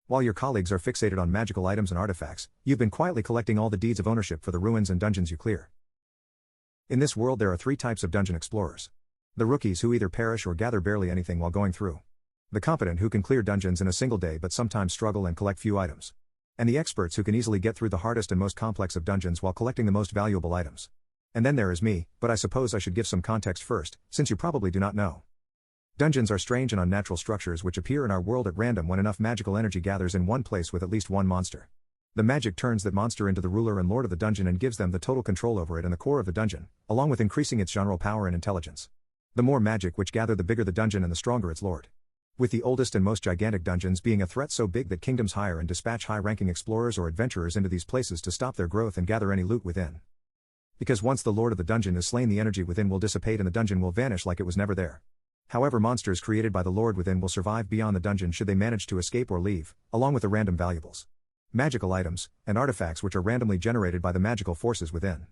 While your colleagues are fixated on magical items and artifacts, you've been quietly collecting all the deeds of ownership for the ruins and dungeons you clear. In this world there are three types of dungeon explorers. The rookies who either perish or gather barely anything while going through. The competent who can clear dungeons in a single day but sometimes struggle and collect few items. And the experts who can easily get through the hardest and most complex of dungeons while collecting the most valuable items. And then there is me, but I suppose I should give some context first, since you probably do not know. Dungeons are strange and unnatural structures which appear in our world at random when enough magical energy gathers in one place with at least one monster. The magic turns that monster into the ruler and lord of the dungeon and gives them the total control over it and the core of the dungeon, along with increasing its general power and intelligence. The more magic which gather, the bigger the dungeon and the stronger its lord. With the oldest and most gigantic dungeons being a threat so big that kingdoms hire and dispatch high-ranking explorers or adventurers into these places to stop their growth and gather any loot within. Because once the lord of the dungeon is slain, the energy within will dissipate and the dungeon will vanish like it was never there. However, monsters created by the lord within will survive beyond the dungeon should they manage to escape or leave, along with the random valuables. Magical items, and artifacts which are randomly generated by the magical forces within.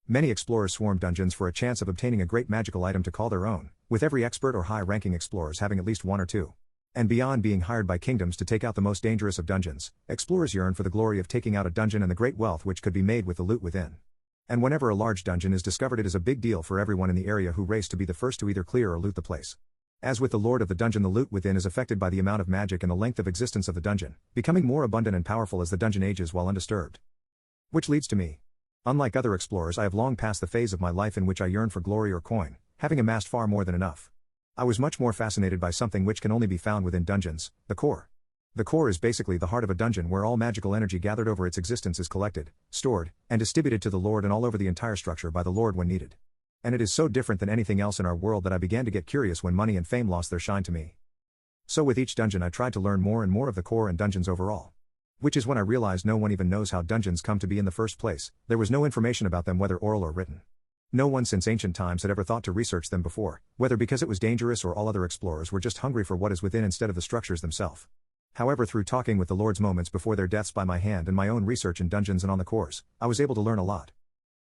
Many explorers swarm dungeons for a chance of obtaining a great magical item to call their own, with every expert or high-ranking explorers having at least one or two. And beyond being hired by kingdoms to take out the most dangerous of dungeons, explorers yearn for the glory of taking out a dungeon and the great wealth which could be made with the loot within. And whenever a large dungeon is discovered, it is a big deal for everyone in the area who race to be the first to either clear or loot the place. As with the lord of the dungeon, the loot within is affected by the amount of magic and the length of existence of the dungeon, becoming more abundant and powerful as the dungeon ages while undisturbed. Which leads to me. Unlike other explorers, I have long passed the phase of my life in which I yearn for glory or coin, having amassed far more than enough. I was much more fascinated by something which can only be found within dungeons, the core. The core is basically the heart of a dungeon where all magical energy gathered over its existence is collected, stored, and distributed to the lord and all over the entire structure by the lord when needed. And it is so different than anything else in our world that I began to get curious when money and fame lost their shine to me. So with each dungeon I tried to learn more and more of the core and dungeons overall. Which is when I realized no one even knows how dungeons come to be in the first place. There was no information about them, whether oral or written. No one since ancient times had ever thought to research them before, whether because it was dangerous or all other explorers were just hungry for what is within instead of the structures themselves. However, through talking with the lords moments before their deaths by my hand and my own research in dungeons and on the cores, I was able to learn a lot.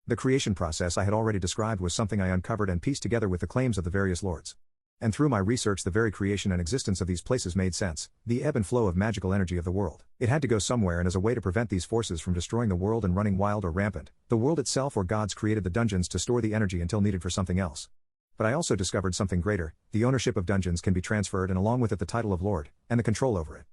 The creation process I had already described was something I uncovered and pieced together with the claims of the various lords. And through my research, the very creation and existence of these places made sense, the ebb and flow of magical energy of the world. It had to go somewhere, and as a way to prevent these forces from destroying the world and running wild or rampant, the world itself or gods created the dungeons to store the energy until needed for something else. But I also discovered something greater: the ownership of dungeons can be transferred, and along with it the title of lord, and the control over it.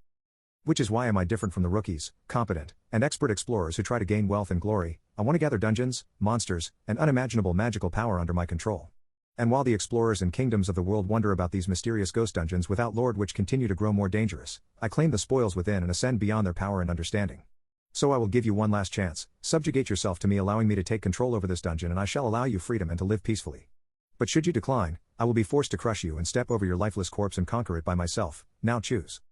Which is why am I different from the rookies, competent, and expert explorers who try to gain wealth and glory. I want to gather dungeons, monsters, and unimaginable magical power under my control. And while the explorers and kingdoms of the world wonder about these mysterious ghost dungeons without lord which continue to grow more dangerous, I claim the spoils within and ascend beyond their power and understanding. So I will give you one last chance: subjugate yourself to me, allowing me to take control over this dungeon, and I shall allow you freedom and to live peacefully. But should you decline, I will be forced to crush you and step over your lifeless corpse and conquer it by myself. Now choose.